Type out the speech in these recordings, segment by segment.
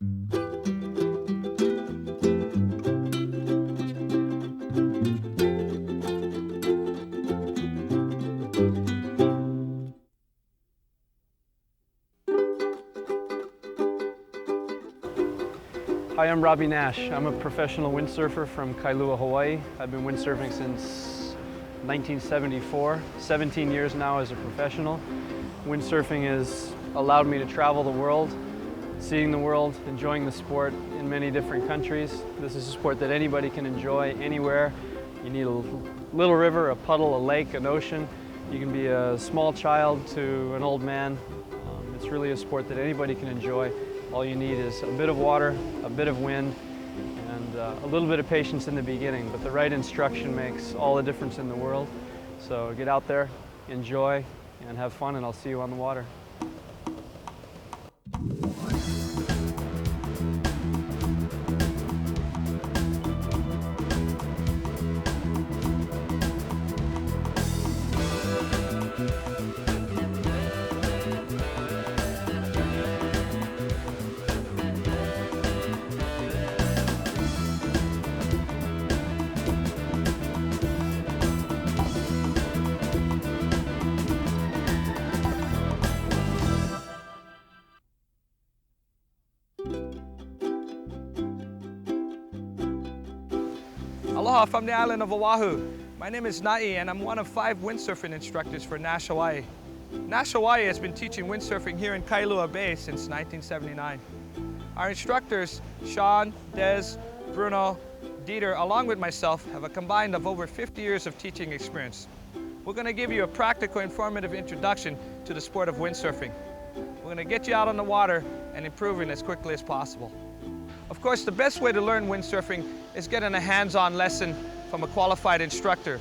Hi, I'm Robby Naish. I'm a professional windsurfer from Kailua, Hawaii. I've been windsurfing since 1974, 17 years now as a professional. Windsurfing has allowed me to travel the world, seeing the world, enjoying the sport in many different countries. This is a sport that anybody can enjoy anywhere. You need a little river, a puddle, a lake, an ocean. You can be a small child to an old man. It's really a sport that anybody can enjoy. All you need is a bit of water, a bit of wind, and a little bit of patience in the beginning, but the right instruction makes all the difference in the world. So get out there, enjoy, and have fun, and I'll see you on the water. Aloha from the island of Oahu. My name is Naish and I'm one of 5 windsurfing instructors for Naish Hawaii. Naish Hawaii has been teaching windsurfing here in Kailua Bay since 1979. Our instructors, Sean, Des, Bruno, Dieter, along with myself, have a combined of over 50 years of teaching experience. We're going to give you a practical, informative introduction to the sport of windsurfing. We're going to get you out on the water and improving as quickly as possible. Of course, the best way to learn windsurfing is getting a hands-on lesson from a qualified instructor.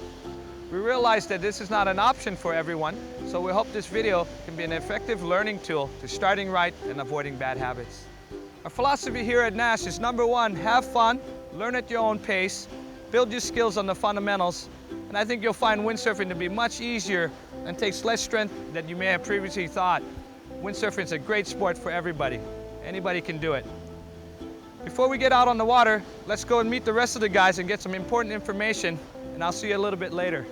We realize that this is not an option for everyone, so we hope this video can be an effective learning tool to starting right and avoiding bad habits. Our philosophy here at Naish is number 1, have fun, learn at your own pace, build your skills on the fundamentals, and I think you'll find windsurfing to be much easier and takes less strength than you may have previously thought. Windsurfing is a great sport for everybody. Anybody can do it. Before we get out on the water, let's go and meet the rest of the guys and get some important information, and I'll see you a little bit later.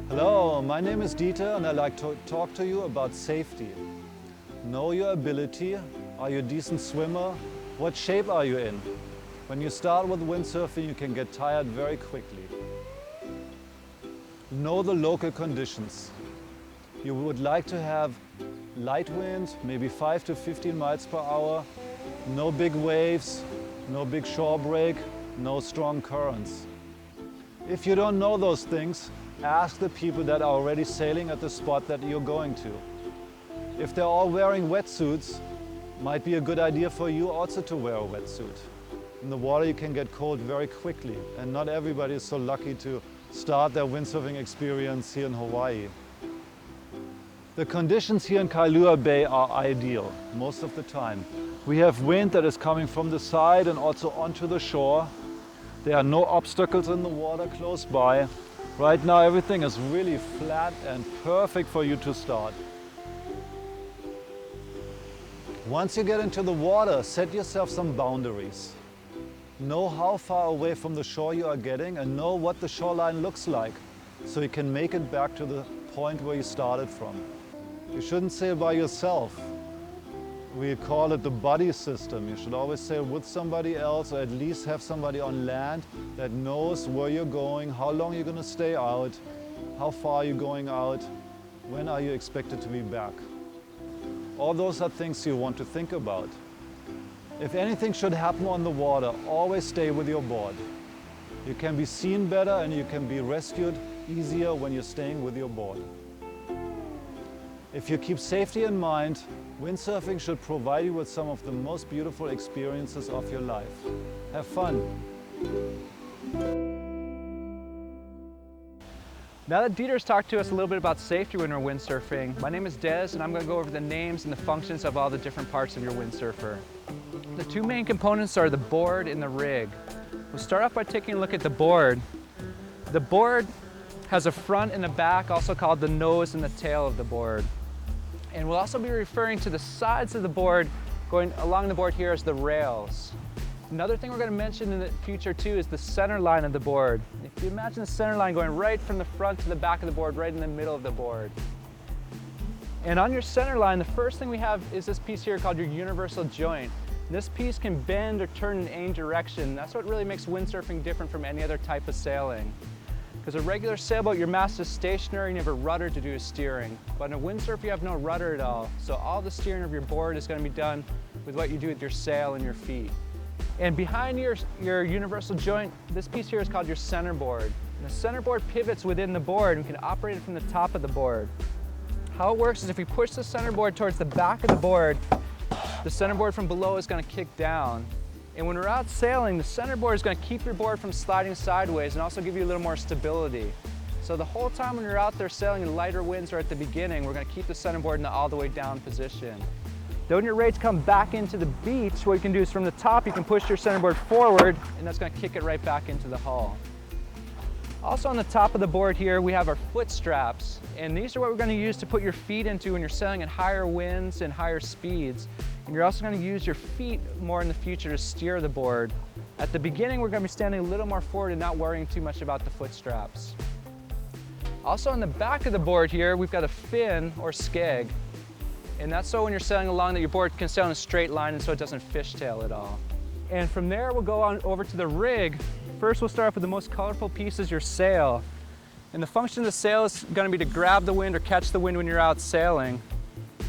Hello, my name is Dieter and I'd like to talk to you about safety. Know your ability. Are you a decent swimmer? What shape are you in? When you start with windsurfing, you can get tired very quickly. Know the local conditions. You would like to have light winds, maybe 5 to 15 miles per hour, no big waves, no big shore break, no strong currents. If you don't know those things, ask the people that are already sailing at the spot that you're going to. If they're all wearing wetsuits, might be a good idea for you also to wear a wetsuit. In the water you can get cold very quickly, and not everybody is so lucky to start their windsurfing experience here in Hawaii. The conditions here in Kailua Bay are ideal most of the time. We have wind that is coming from the side and also onto the shore. There are no obstacles in the water close by. Right now everything is really flat and perfect for you to start. Once you get into the water, set yourself some boundaries. Know how far away from the shore you are getting and know what the shoreline looks like so you can make it back to the point where you started from. You shouldn't sail by yourself. We call it the buddy system. You should always sail with somebody else, or at least have somebody on land that knows where you're going, how long you're going to stay out, how far you're going out, when are you expected to be back. All those are things you want to think about. If anything should happen on the water, always stay with your board. You can be seen better and you can be rescued easier when you're staying with your board. If you keep safety in mind, windsurfing should provide you with some of the most beautiful experiences of your life. Have fun! Now that Dieter's talked to us a little bit about safety when we're windsurfing, my name is Des and I'm going to go over the names and the functions of all the different parts of your windsurfer. The two main components are the board and the rig. We'll start off by taking a look at the board. The board has a front and a back, also called the nose and the tail of the board. And we'll also be referring to the sides of the board going along the board here as the rails. Another thing we're going to mention in the future too is the center line of the board. If you imagine the center line going right from the front to the back of the board, right in the middle of the board. And on your center line, the first thing we have is this piece here called your universal joint. This piece can bend or turn in any direction. That's what really makes windsurfing different from any other type of sailing. Because a regular sailboat, your mast is stationary and you have a rudder to do your steering. But in a windsurf, you have no rudder at all. So all the steering of your board is going to be done with what you do with your sail and your feet. And behind your universal joint, this piece here is called your centerboard. And the centerboard pivots within the board and we can operate it from the top of the board. How it works is if we push the centerboard towards the back of the board, the centerboard from below is going to kick down. And when we're out sailing, the centerboard is going to keep your board from sliding sideways and also give you a little more stability. So the whole time when you're out there sailing in lighter winds or at the beginning, we're going to keep the centerboard in the all the way down position. Then when you're ready to come back into the beach, what you can do is from the top, you can push your centerboard forward and that's going to kick it right back into the hull. Also on the top of the board here, we have our foot straps. And these are what we're going to use to put your feet into when you're sailing at higher winds and higher speeds. And you're also going to use your feet more in the future to steer the board. At the beginning, we're going to be standing a little more forward and not worrying too much about the foot straps. Also on the back of the board here, we've got a fin or skeg. And that's so when you're sailing along that your board can sail in a straight line and so it doesn't fishtail at all. And from there, we'll go on over to the rig. First, we'll start off with the most colorful piece is your sail. And the function of the sail is going to be to grab the wind or catch the wind when you're out sailing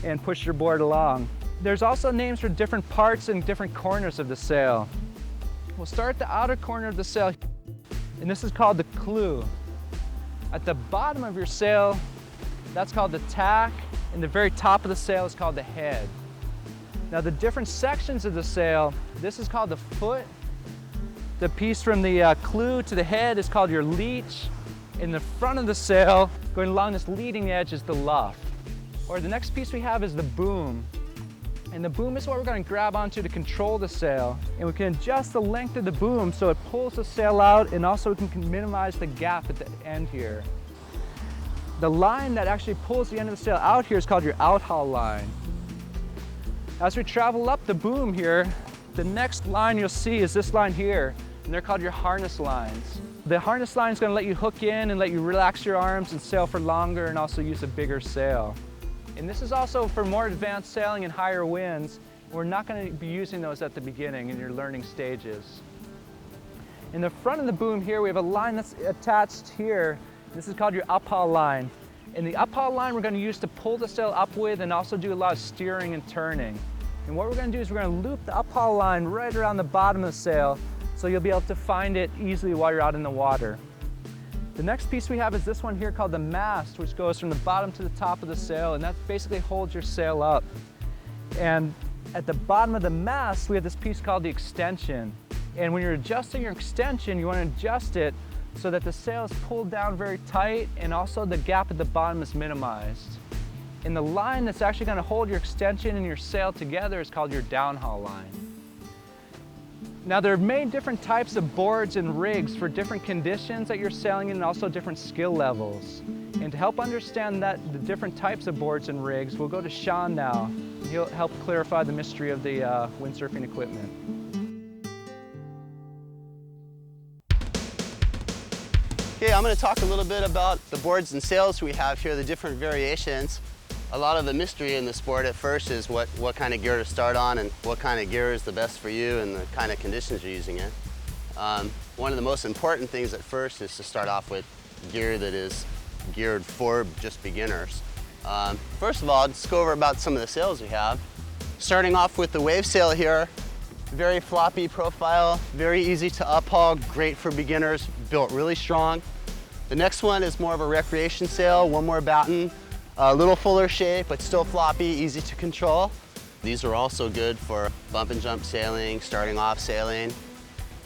and push your board along. There's also names for different parts and different corners of the sail. We'll start at the outer corner of the sail, and this is called the clew. At the bottom of your sail, that's called the tack, and the very top of the sail is called the head. Now the different sections of the sail, this is called the foot. The piece from the clew to the head is called your leech. In the front of the sail, going along this leading edge is the luff. Or the next piece we have is the boom. And the boom is what we're going to grab onto to control the sail. And we can adjust the length of the boom so it pulls the sail out, and also we can minimize the gap at the end here. The line that actually pulls the end of the sail out here is called your outhaul line. As we travel up the boom here, the next line you'll see is this line here, and they're called your harness lines. The harness line is going to let you hook in and let you relax your arms and sail for longer and also use a bigger sail. And this is also for more advanced sailing and higher winds. We're not going to be using those at the beginning in your learning stages. In the front of the boom here, we have a line that's attached here. This is called your uphaul line. And the uphaul line we're going to use to pull the sail up with and also do a lot of steering and turning. And what we're going to do is we're going to loop the uphaul line right around the bottom of the sail so you'll be able to find it easily while you're out in the water. The next piece we have is this one here called the mast, which goes from the bottom to the top of the sail, and that basically holds your sail up. And at the bottom of the mast, we have this piece called the extension. And when you're adjusting your extension, you want to adjust it so that the sail is pulled down very tight and also the gap at the bottom is minimized. And the line that's actually going to hold your extension and your sail together is called your downhaul line. Now there are many different types of boards and rigs for different conditions that you're sailing in and also different skill levels. And to help understand the different types of boards and rigs, we'll go to Sean now. He'll help clarify the mystery of the windsurfing equipment. Okay, I'm going to talk a little bit about the boards and sails we have here, the different variations. A lot of the mystery in the sport at first is what kind of gear to start on and what kind of gear is the best for you and the kind of conditions you're using it. One of the most important things at first is to start off with gear that is geared for just beginners. First of all, let's go over about some of the sails we have. Starting off with the wave sail here, very floppy profile, very easy to uphaul, great for beginners, built really strong. The next one is more of a recreation sail, one more batten. A little fuller shape, but still floppy, easy to control. These are also good for bump and jump sailing, starting off sailing.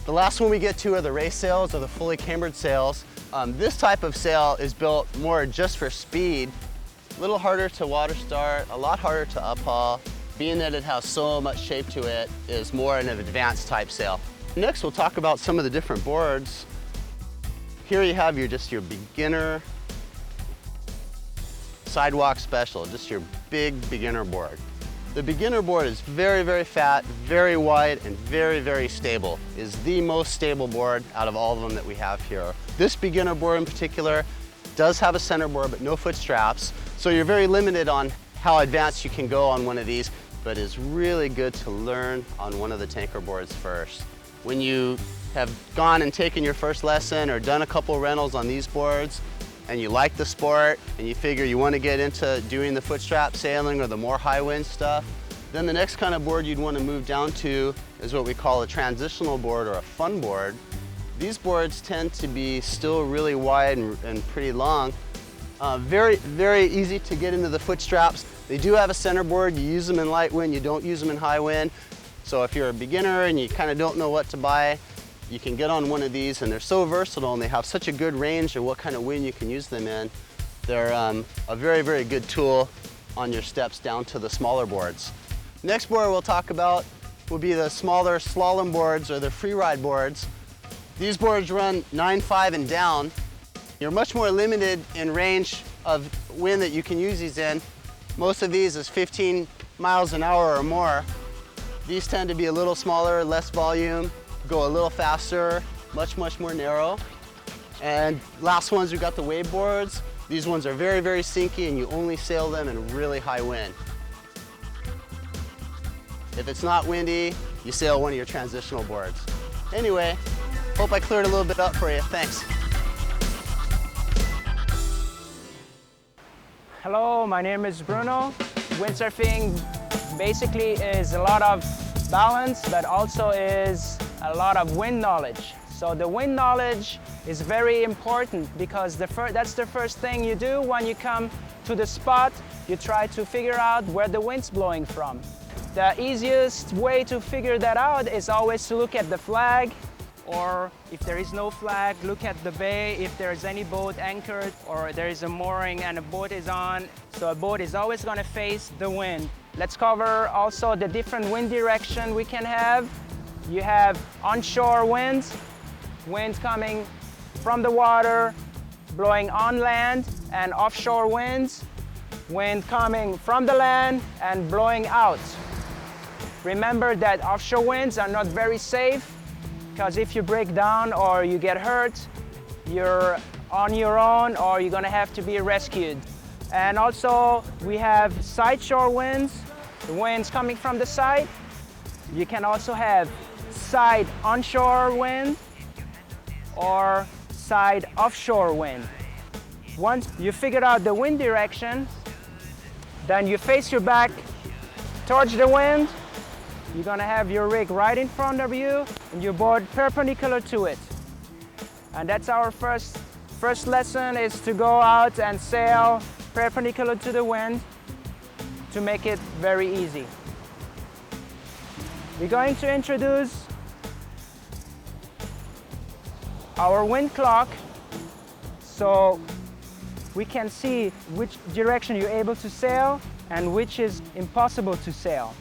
The last one we get to are the race sails or the fully cambered sails. This type of sail is built more just for speed, a little harder to water start, a lot harder to uphaul. Being that it has so much shape to it, is more an advanced type sail. Next, we'll talk about some of the different boards. Here you have just your beginner sidewalk special, just your big beginner board. The beginner board is very, very fat, very wide, and very, very stable. It is the most stable board out of all of them that we have here. This beginner board in particular does have a center board, but no foot straps. So you're very limited on how advanced you can go on one of these, but it's really good to learn on one of the tanker boards first. When you have gone and taken your first lesson or done a couple rentals on these boards, and you like the sport, and you figure you want to get into doing the foot strap sailing or the more high wind stuff, then the next kind of board you'd want to move down to is what we call a transitional board or a fun board. These boards tend to be still really wide and pretty long. Very, very easy to get into the foot straps. They do have a center board. You use them in light wind, you don't use them in high wind. So if you're a beginner and you kind of don't know what to buy, you can get on one of these, and they're so versatile and they have such a good range of what kind of wind you can use them in. They're a very, very good tool on your steps down to the smaller boards. Next board we'll talk about will be the smaller slalom boards or the freeride boards. These boards run 9.5 and down. You're much more limited in range of wind that you can use these in. Most of these is 15 miles an hour or more. These tend to be a little smaller, less volume, go a little faster, much more narrow. And last ones, we've got the wave boards. These ones are very, very sinky, and you only sail them in really high wind. If it's not windy, you sail one of your transitional boards. Anyway, hope I cleared a little bit up for you. Thanks. Hello, my name is Bruno. Windsurfing basically is a lot of balance, but also is a lot of wind knowledge. So the wind knowledge is very important because that's the first thing you do when you come to the spot. You try to figure out where the wind's blowing from. The easiest way to figure that out is always to look at the flag, or if there is no flag, look at the bay if there is any boat anchored or there is a mooring and a boat is on. So a boat is always going to face the wind. Let's cover also the different wind direction we can have. You have onshore winds, winds coming from the water, blowing on land, and offshore winds, wind coming from the land and blowing out. Remember that offshore winds are not very safe, because if you break down or you get hurt, you're on your own or you're gonna have to be rescued. And also we have side shore winds, the winds coming from the side. You can also have side onshore wind or side offshore wind. Once you figure out the wind direction, then you face your back towards the wind. You're gonna have your rig right in front of you and your board perpendicular to it. And that's our first lesson, is to go out and sail perpendicular to the wind to make it very easy. We're going to introduce our wind clock so we can see which direction you're able to sail and which is impossible to sail.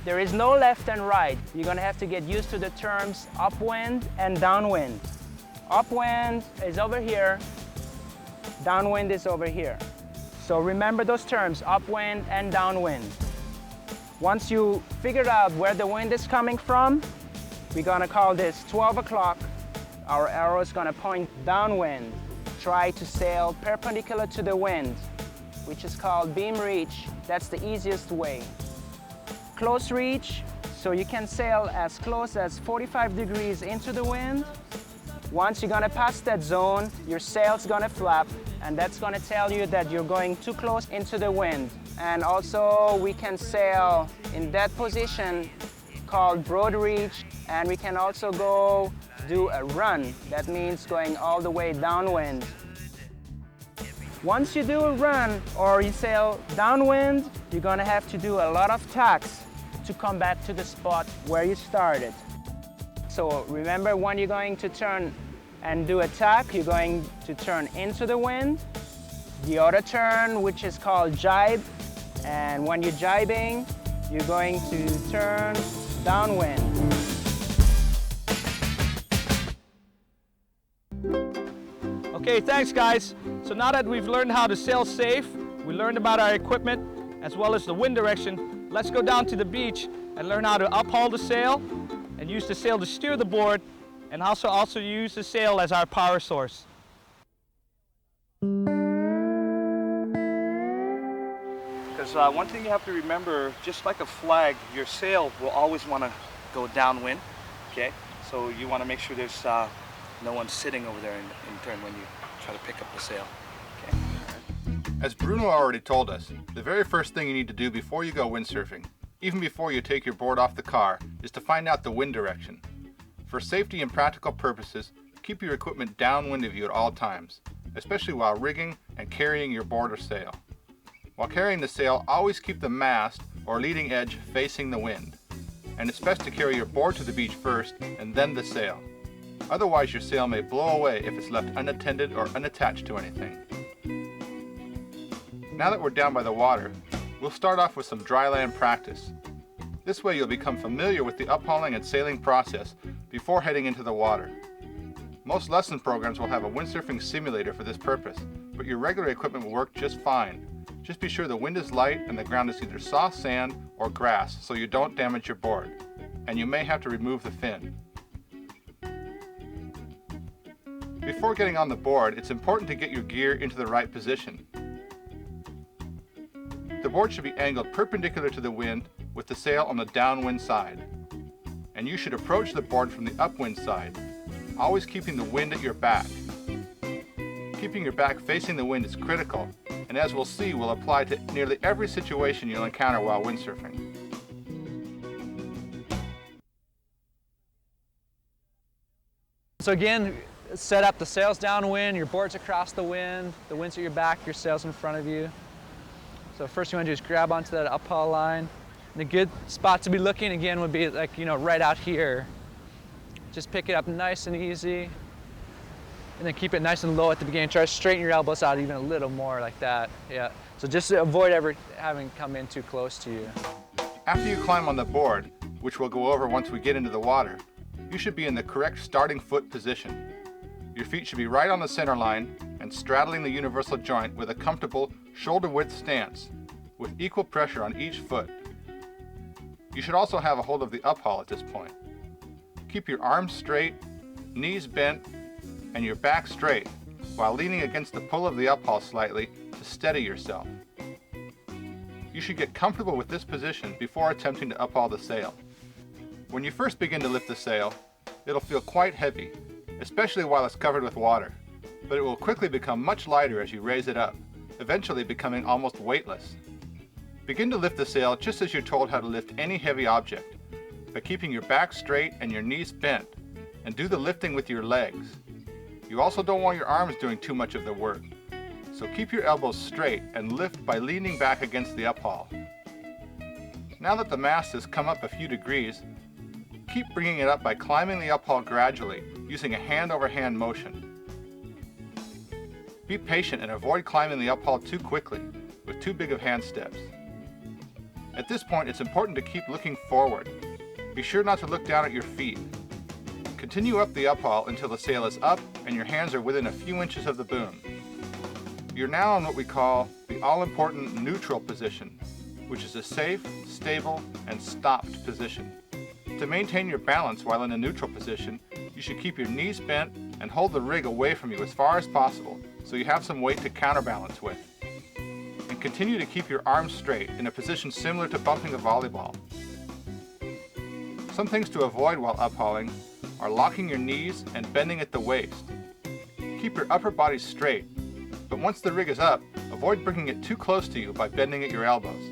There is no left and right. You're gonna have to get used to the terms upwind and downwind. Upwind is over here, downwind is over here. So remember those terms, upwind and downwind. Once you figured out where the wind is coming from, we're gonna call this 12 o'clock. Our arrow is gonna point downwind. Try to sail perpendicular to the wind, which is called beam reach. That's the easiest way. Close reach, so you can sail as close as 45 degrees into the wind. Once you're gonna pass that zone, your sail's gonna flap, and that's gonna tell you that you're going too close into the wind. And also we can sail in that position called broad reach, and we can also go do a run. That means going all the way downwind. Once you do a run or you sail downwind, you're gonna have to do a lot of tacks to come back to the spot where you started. So remember, when you're going to turn and do a tack, you're going to turn into the wind. The other turn, which is called jibe, and when you're jibing, you're going to turn downwind. Okay, thanks guys. So now that we've learned how to sail safe, we learned about our equipment as well as the wind direction, let's go down to the beach and learn how to uphaul the sail and use the sail to steer the board, and also use the sail as our power source. Because one thing you have to remember, just like a flag, your sail will always want to go downwind, okay? So you want to make sure there's no one sitting over there in turn when you try to pick up the sail, okay? As Bruno already told us, the very first thing you need to do before you go windsurfing, even before you take your board off the car, is to find out the wind direction. For safety and practical purposes, keep your equipment downwind of you at all times, especially while rigging and carrying your board or sail. While carrying the sail, always keep the mast or leading edge facing the wind. And it's best to carry your board to the beach first and then the sail. Otherwise, your sail may blow away if it's left unattended or unattached to anything. Now that we're down by the water, we'll start off with some dry land practice. This way you'll become familiar with the uphauling and sailing process before heading into the water. Most lesson programs will have a windsurfing simulator for this purpose, but your regular equipment will work just fine. Just be sure the wind is light and the ground is either soft sand or grass so you don't damage your board, and you may have to remove the fin. Before getting on the board, it's important to get your gear into the right position. The board should be angled perpendicular to the wind with the sail on the downwind side. And you should approach the board from the upwind side, always keeping the wind at your back. Keeping your back facing the wind is critical, and as we'll see, will apply to nearly every situation you'll encounter while windsurfing. So again, set up the sails downwind, your board's across the wind's at your back, your sail's in front of you. So first you want to do is grab onto that uphaul line. And a good spot to be looking again would be like, right out here. Just pick it up nice and easy. And then keep it nice and low at the beginning. Try to straighten your elbows out even a little more like that. Yeah. So just to avoid ever having come in too close to you. After you climb on the board, which we'll go over once we get into the water, you should be in the correct starting foot position. Your feet should be right on the center line and straddling the universal joint with a comfortable shoulder width stance with equal pressure on each foot. You should also have a hold of the uphaul at this point. Keep your arms straight, knees bent, and your back straight while leaning against the pull of the uphaul slightly to steady yourself. You should get comfortable with this position before attempting to uphaul the sail. When you first begin to lift the sail, it'll feel quite heavy, especially while it's covered with water, but it will quickly become much lighter as you raise it up, eventually becoming almost weightless. Begin to lift the sail just as you're told how to lift any heavy object, by keeping your back straight and your knees bent, and do the lifting with your legs. You also don't want your arms doing too much of the work, so keep your elbows straight and lift by leaning back against the uphaul. Now that the mast has come up a few degrees, keep bringing it up by climbing the uphaul gradually, using a hand-over-hand motion. Be patient and avoid climbing the uphaul too quickly, with too big of hand steps. At this point, it's important to keep looking forward. Be sure not to look down at your feet. Continue up the uphaul until the sail is up and your hands are within a few inches of the boom. You're now in what we call the all-important neutral position, which is a safe, stable, and stopped position. To maintain your balance while in a neutral position, you should keep your knees bent and hold the rig away from you as far as possible so you have some weight to counterbalance with. And continue to keep your arms straight in a position similar to bumping a volleyball. Some things to avoid while uphauling are locking your knees and bending at the waist. Keep your upper body straight, but once the rig is up, avoid bringing it too close to you by bending at your elbows.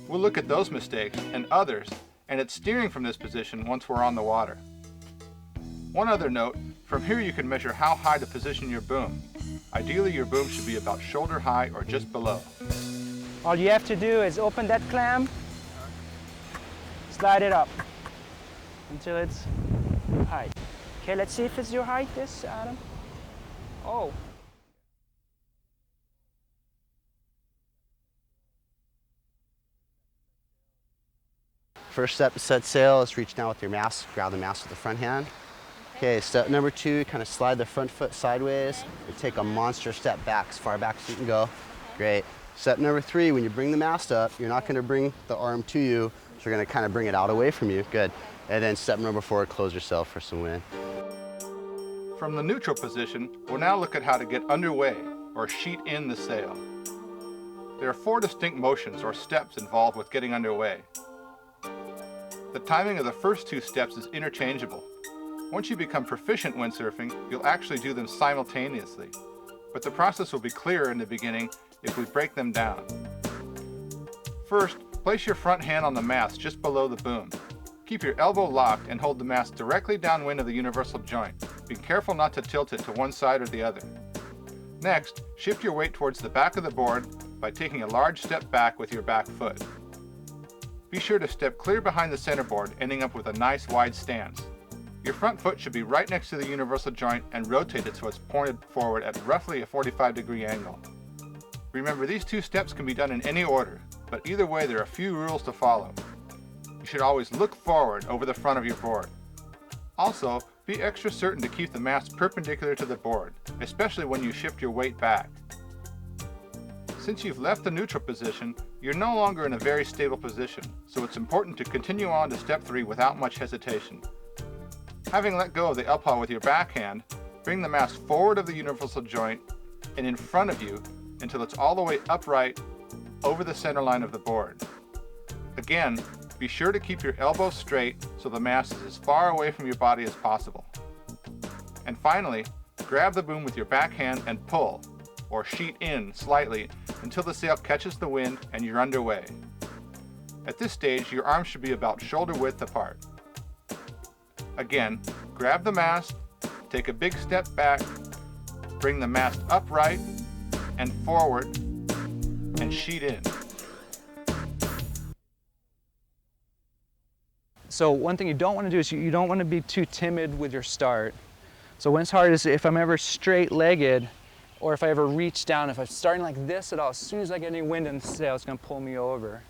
We'll look at those mistakes and others and at steering from this position once we're on the water. One other note, from here you can measure how high to position your boom. Ideally your boom should be about shoulder high or just below. All you have to do is open that clam, slide it up until it's high. Okay, let's see if it's your height, this, Adam. Oh. First step to set sail is reach down with your mast, grab the mast with the front hand. Okay, step number 2, kind of slide the front foot sideways and take a monster step back, as far back as you can go. Great. Step number 3, when you bring the mast up, you're not going to bring the arm to you, so you're going to kind of bring it out away from you. Good. And then step number 4, close yourself for some wind. From the neutral position, we'll now look at how to get underway, or sheet in the sail. There are 4 distinct motions or steps involved with getting underway. The timing of the first 2 steps is interchangeable. Once you become proficient windsurfing, you'll actually do them simultaneously. But the process will be clearer in the beginning if we break them down. First, place your front hand on the mast just below the boom. Keep your elbow locked and hold the mast directly downwind of the universal joint. Be careful not to tilt it to one side or the other. Next, shift your weight towards the back of the board by taking a large step back with your back foot. Be sure to step clear behind the centerboard, ending up with a nice wide stance. Your front foot should be right next to the universal joint and rotated so it's pointed forward at roughly a 45-degree angle. Remember, these 2 steps can be done in any order, but either way there are a few rules to follow. You should always look forward over the front of your board. Also, be extra certain to keep the mast perpendicular to the board, especially when you shift your weight back. Since you've left the neutral position, you're no longer in a very stable position, so it's important to continue on to step 3 without much hesitation. Having let go of the uphaul with your backhand, bring the mast forward of the universal joint and in front of you until it's all the way upright over the center line of the board. Again, be sure to keep your elbows straight so the mast is as far away from your body as possible. And finally, grab the boom with your backhand and pull, or sheet in slightly until the sail catches the wind and you're underway. At this stage, your arms should be about shoulder width apart. Again, grab the mast, take a big step back, bring the mast upright and forward, and sheet in. So one thing you don't want to do is you don't want to be too timid with your start. So when it's hard is if I'm ever straight-legged, or if I ever reach down, if I'm starting like this at all, as soon as I get any wind in the sail, it's going to pull me over.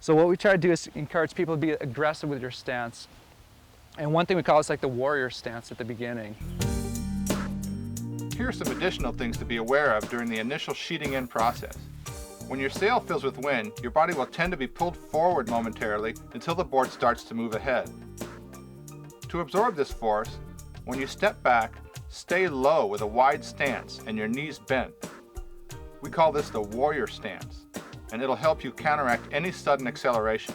So what we try to do is encourage people to be aggressive with your stance. And one thing we call is like the warrior stance at the beginning. Here are some additional things to be aware of during the initial sheeting in process. When your sail fills with wind, your body will tend to be pulled forward momentarily until the board starts to move ahead. To absorb this force, when you step back, stay low with a wide stance and your knees bent. We call this the warrior stance, and it'll help you counteract any sudden acceleration.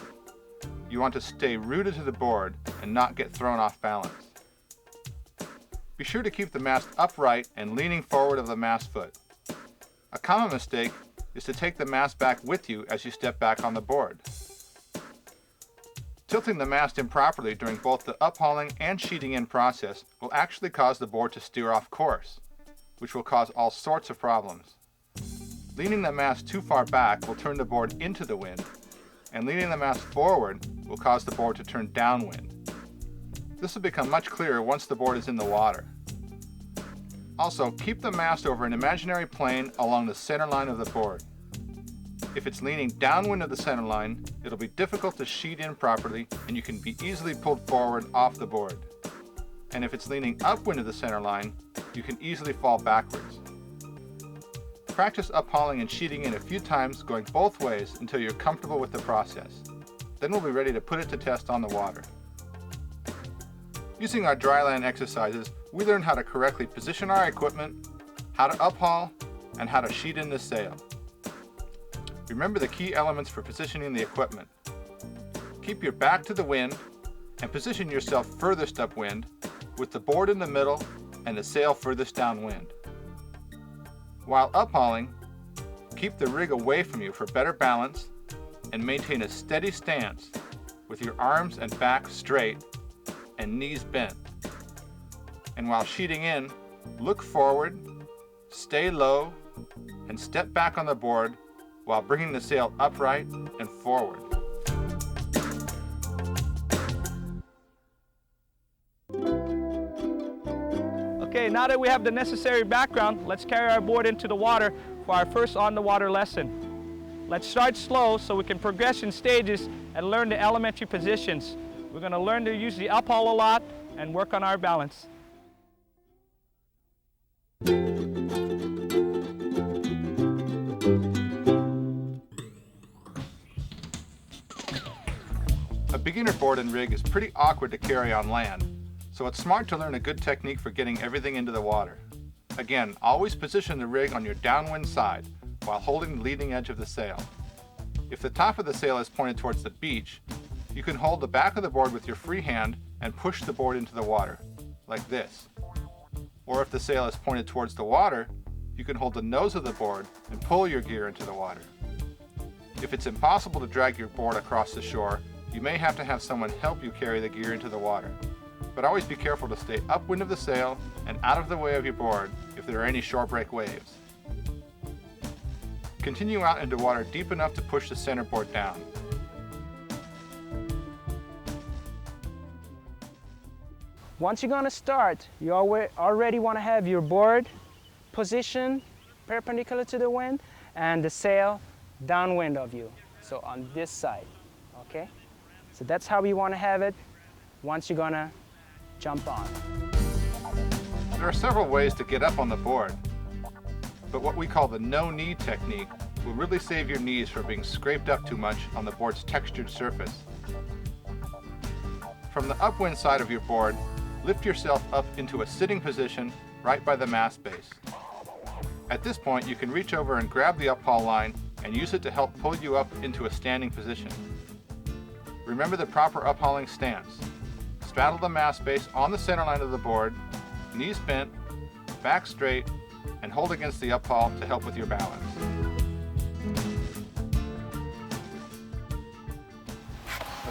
You want to stay rooted to the board and not get thrown off balance. Be sure to keep the mast upright and leaning forward of the mast foot. A common mistake is to take the mast back with you as you step back on the board. Tilting the mast improperly during both the uphauling and sheeting in process will actually cause the board to steer off course, which will cause all sorts of problems. Leaning the mast too far back will turn the board into the wind, and leaning the mast forward will cause the board to turn downwind. This will become much clearer once the board is in the water. Also, keep the mast over an imaginary plane along the center line of the board. If it's leaning downwind of the center line, it'll be difficult to sheet in properly and you can be easily pulled forward off the board. And if it's leaning upwind of the center line, you can easily fall backwards. Practice uphauling and sheeting in a few times going both ways until you're comfortable with the process. Then we'll be ready to put it to test on the water. Using our dryland exercises, we learned how to correctly position our equipment, how to uphaul, and how to sheet in the sail. Remember the key elements for positioning the equipment. Keep your back to the wind and position yourself furthest upwind with the board in the middle and the sail furthest downwind. While uphauling, keep the rig away from you for better balance and maintain a steady stance with your arms and back straight and knees bent. And while sheeting in, look forward, stay low, and step back on the board while bringing the sail upright and forward. Okay, now that we have the necessary background, let's carry our board into the water for our first on-the-water lesson. Let's start slow so we can progress in stages and learn the elementary positions. We're going to learn to use the uphaul a lot and work on our balance. A beginner board and rig is pretty awkward to carry on land, so it's smart to learn a good technique for getting everything into the water. Again, always position the rig on your downwind side while holding the leading edge of the sail. If the top of the sail is pointed towards the beach, you can hold the back of the board with your free hand and push the board into the water, like this. Or if the sail is pointed towards the water, you can hold the nose of the board and pull your gear into the water. If it's impossible to drag your board across the shore, you may have to have someone help you carry the gear into the water. But always be careful to stay upwind of the sail and out of the way of your board if there are any shore break waves. Continue out into water deep enough to push the center board down. Once you're gonna start, you already wanna have your board positioned perpendicular to the wind and the sail downwind of you. So on this side, okay? So that's how we wanna have it once you're gonna jump on. There are several ways to get up on the board, but what we call the no-knee technique will really save your knees from being scraped up too much on the board's textured surface. From the upwind side of your board, lift yourself up into a sitting position right by the mast base. At this point, you can reach over and grab the uphaul line and use it to help pull you up into a standing position. Remember the proper uphauling stance. Straddle the mast base on the center line of the board, knees bent, back straight, and hold against the uphaul to help with your balance.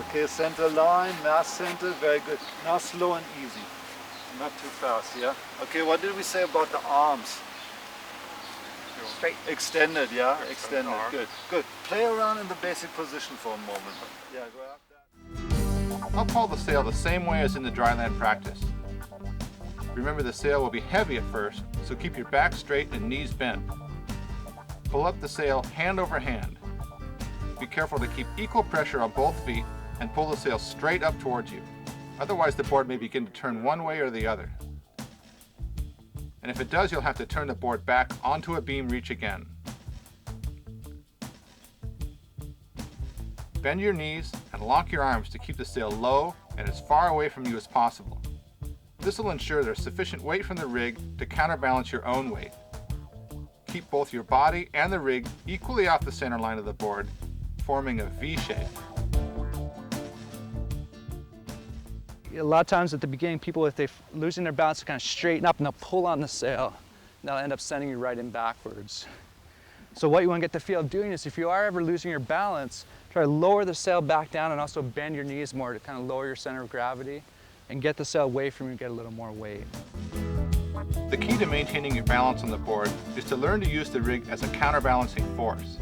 Okay, center line, mast center, very good. Now slow and easy, not too fast, yeah? Okay, what did we say about the arms? Straight. Extended, yeah? Extended, good. Good. Play around in the basic position for a moment. Yeah, go up that. Uphaul the sail the same way as in the dryland practice. Remember the sail will be heavy at first, so keep your back straight and knees bent. Pull up the sail hand over hand. Be careful to keep equal pressure on both feet and pull the sail straight up towards you. Otherwise the board may begin to turn one way or the other. And if it does, you'll have to turn the board back onto a beam reach again. Bend your knees and lock your arms to keep the sail low and as far away from you as possible. This will ensure there's sufficient weight from the rig to counterbalance your own weight. Keep both your body and the rig equally off the center line of the board, forming a V shape. A lot of times at the beginning, people, if they're losing their balance, kind of straighten up and they'll pull on the sail. And that'll end up sending you right in backwards. So what you want to get the feel of doing is if you are ever losing your balance, try to lower the sail back down and also bend your knees more to kind of lower your center of gravity and get the sail away from you and get a little more weight. The key to maintaining your balance on the board is to learn to use the rig as a counterbalancing force.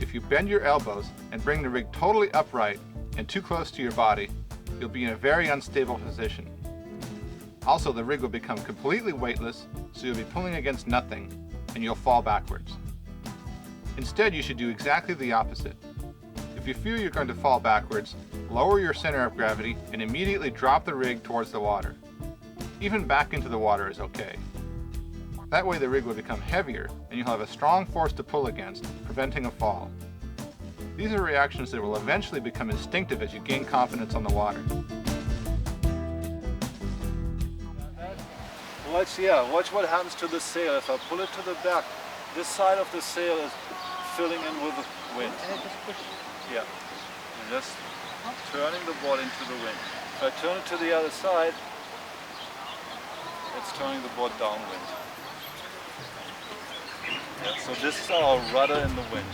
If you bend your elbows and bring the rig totally upright and too close to your body, you'll be in a very unstable position. Also, the rig will become completely weightless, so you'll be pulling against nothing, and you'll fall backwards. Instead, you should do exactly the opposite. If you feel you're going to fall backwards, lower your center of gravity and immediately drop the rig towards the water. Even back into the water is okay. That way the rig will become heavier and you'll have a strong force to pull against, preventing a fall. These are reactions that will eventually become instinctive as you gain confidence on the water. Watch what happens to the sail. If I pull it to the back, this side of the sail is filling in with the wind. Yeah, and just turning the board into the wind. If I turn it to the other side, it's turning the board downwind. Yeah, so this is our rudder in the wind.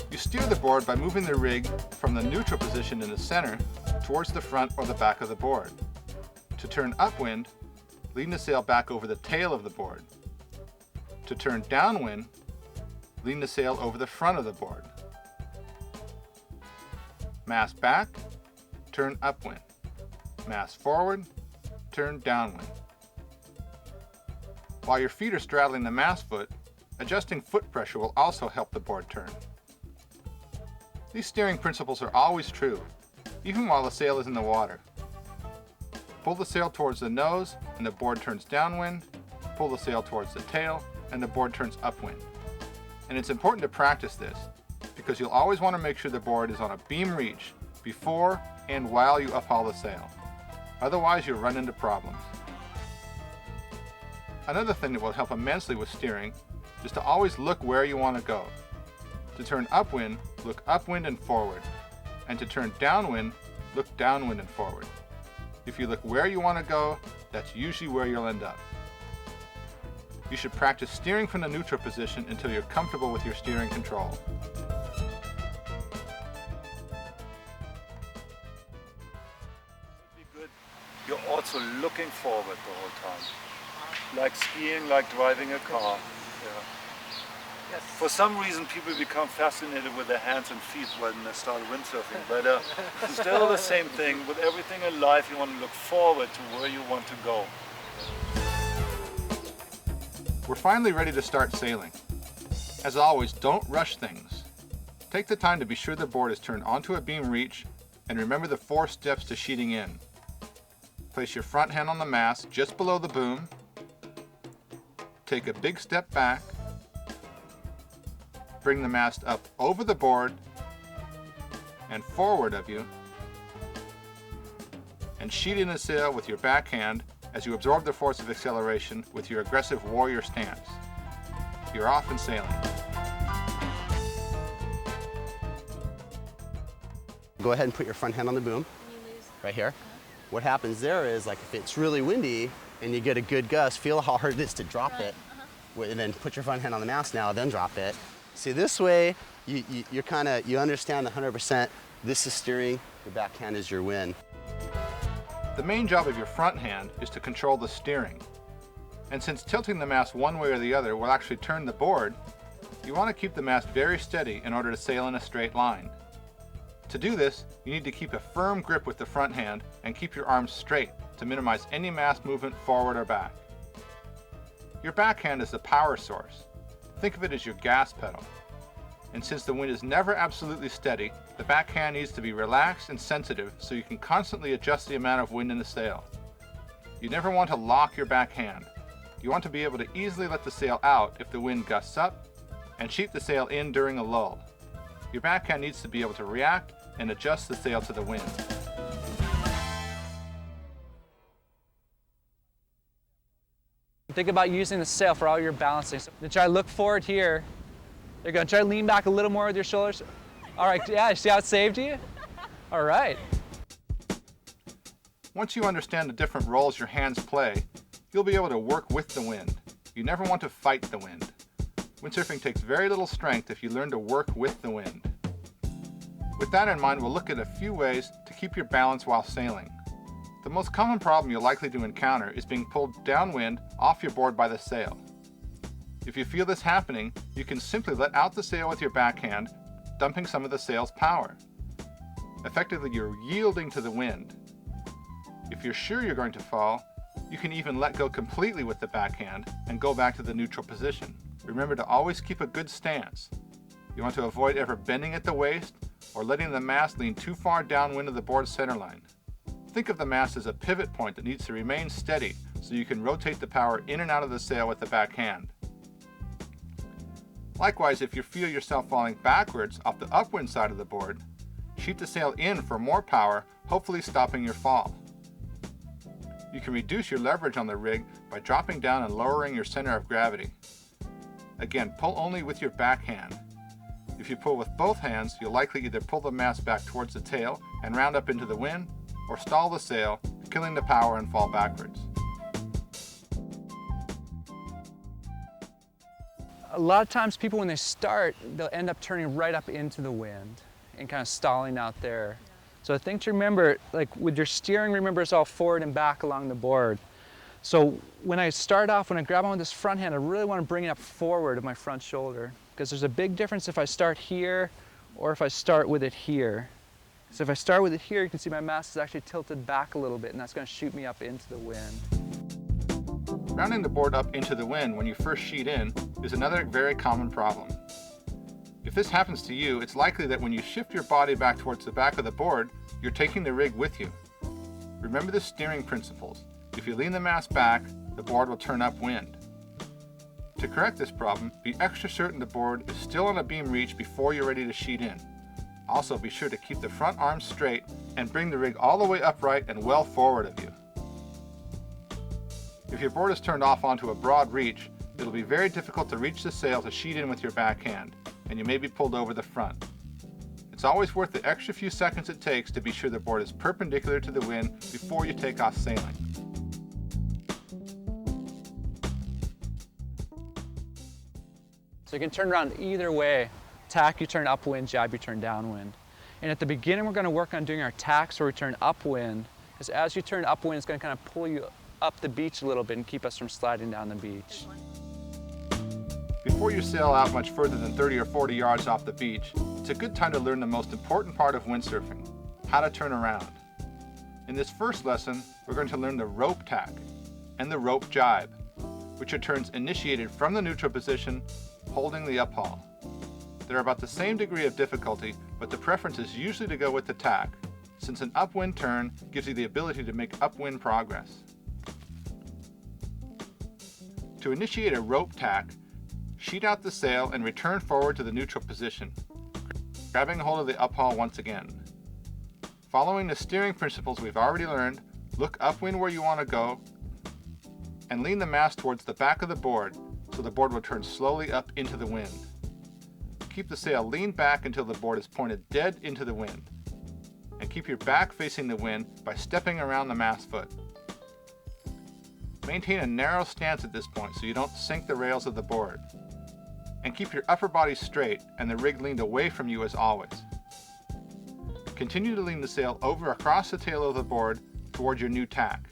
You steer the board by moving the rig from the neutral position in the center towards the front or the back of the board. To turn upwind, lean the sail back over the tail of the board. To turn downwind, lean the sail over the front of the board. Mast back, turn upwind. Mast forward, turn downwind. While your feet are straddling the mast foot, adjusting foot pressure will also help the board turn. These steering principles are always true, even while the sail is in the water. Pull the sail towards the nose and the board turns downwind. Pull the sail towards the tail and the board turns upwind. And it's important to practice this because you'll always want to make sure the board is on a beam reach before and while you uphaul the sail. Otherwise, you'll run into problems. Another thing that will help immensely with steering is to always look where you want to go. To turn upwind, look upwind and forward. And to turn downwind, look downwind and forward. If you look where you want to go, that's usually where you'll end up. You should practice steering from the neutral position until you're comfortable with your steering control. You're also looking forward the whole time. Like skiing, like driving a car. Yeah. Yes. For some reason people become fascinated with their hands and feet when they start windsurfing, but it's still the same thing. With everything in life you want to look forward to where you want to go. We're finally ready to start sailing. As always, don't rush things. Take the time to be sure the board is turned onto a beam reach and remember the 4 steps to sheeting in. Place your front hand on the mast just below the boom. Take a big step back. Bring the mast up over the board and forward of you. And sheet in the sail with your back hand as you absorb the force of acceleration with your aggressive warrior stance. You're off and sailing. Go ahead and put your front hand on the boom, right here. What happens there is, like, if it's really windy and you get a good gust, feel how hard it is to drop it. And then put your front hand on the mast now, then drop it. See, this way, you understand 100% this is steering, your back hand is your wind. The main job of your front hand is to control the steering. And since tilting the mast one way or the other will actually turn the board, you want to keep the mast very steady in order to sail in a straight line. To do this, you need to keep a firm grip with the front hand and keep your arms straight to minimize any mast movement forward or back. Your backhand is the power source. Think of it as your gas pedal. And since the wind is never absolutely steady, the backhand needs to be relaxed and sensitive so you can constantly adjust the amount of wind in the sail. You never want to lock your backhand. You want to be able to easily let the sail out if the wind gusts up and sheet the sail in during a lull. Your backhand needs to be able to react and adjust the sail to the wind. Think about using the sail for all your balancing. So try to look forward here. You're going to try to lean back a little more with your shoulders. All right, yeah, see how it saved you? All right. Once you understand the different roles your hands play, you'll be able to work with the wind. You never want to fight the wind. Windsurfing takes very little strength if you learn to work with the wind. With that in mind, we'll look at a few ways to keep your balance while sailing. The most common problem you're likely to encounter is being pulled downwind off your board by the sail. If you feel this happening, you can simply let out the sail with your backhand, dumping some of the sail's power. Effectively, you're yielding to the wind. If you're sure you're going to fall, you can even let go completely with the backhand and go back to the neutral position. Remember to always keep a good stance. You want to avoid ever bending at the waist or letting the mast lean too far downwind of the board's centerline. Think of the mast as a pivot point that needs to remain steady so you can rotate the power in and out of the sail with the backhand. Likewise, if you feel yourself falling backwards off the upwind side of the board, sheet the sail in for more power, hopefully stopping your fall. You can reduce your leverage on the rig by dropping down and lowering your center of gravity. Again, pull only with your backhand. If you pull with both hands, you'll likely either pull the mast back towards the tail and round up into the wind, or stall the sail, killing the power and fall backwards. A lot of times people, when they start, they'll end up turning right up into the wind and kind of stalling out there. So I think to remember, like with your steering, remember it's all forward and back along the board. So when I start off, when I grab on with this front hand, I really want to bring it up forward of my front shoulder, because there's a big difference if I start here or if I start with it here. So if I start with it here, you can see my mast is actually tilted back a little bit, and that's going to shoot me up into the wind. Rounding the board up into the wind when you first sheet in is another very common problem. If this happens to you, it's likely that when you shift your body back towards the back of the board, you're taking the rig with you. Remember the steering principles. If you lean the mast back, the board will turn upwind. To correct this problem, be extra certain the board is still on a beam reach before you're ready to sheet in. Also, be sure to keep the front arms straight and bring the rig all the way upright and well forward of you. If your board is turned off onto a broad reach, it'll be very difficult to reach the sail to sheet in with your backhand, and you may be pulled over the front. It's always worth the extra few seconds it takes to be sure the board is perpendicular to the wind before you take off sailing. So you can turn around either way. Tack, you turn upwind, jab, you turn downwind. And at the beginning, we're going to work on doing our tacks where we turn upwind, because as you turn upwind, it's going to kind of pull you up the beach a little bit and keep us from sliding down the beach. Before you sail out much further than 30 or 40 yards off the beach, it's a good time to learn the most important part of windsurfing, how to turn around. In this first lesson, we're going to learn the rope tack and the rope jibe, which are turns initiated from the neutral position, holding the uphaul. They're about the same degree of difficulty, but the preference is usually to go with the tack, since an upwind turn gives you the ability to make upwind progress. To initiate a rope tack, sheet out the sail and return forward to the neutral position, grabbing hold of the uphaul once again. Following the steering principles we've already learned, look upwind where you want to go, and lean the mast towards the back of the board so the board will turn slowly up into the wind. Keep the sail leaned back until the board is pointed dead into the wind, and keep your back facing the wind by stepping around the mast foot. Maintain a narrow stance at this point so you don't sink the rails of the board. And keep your upper body straight and the rig leaned away from you as always. Continue to lean the sail over across the tail of the board toward your new tack.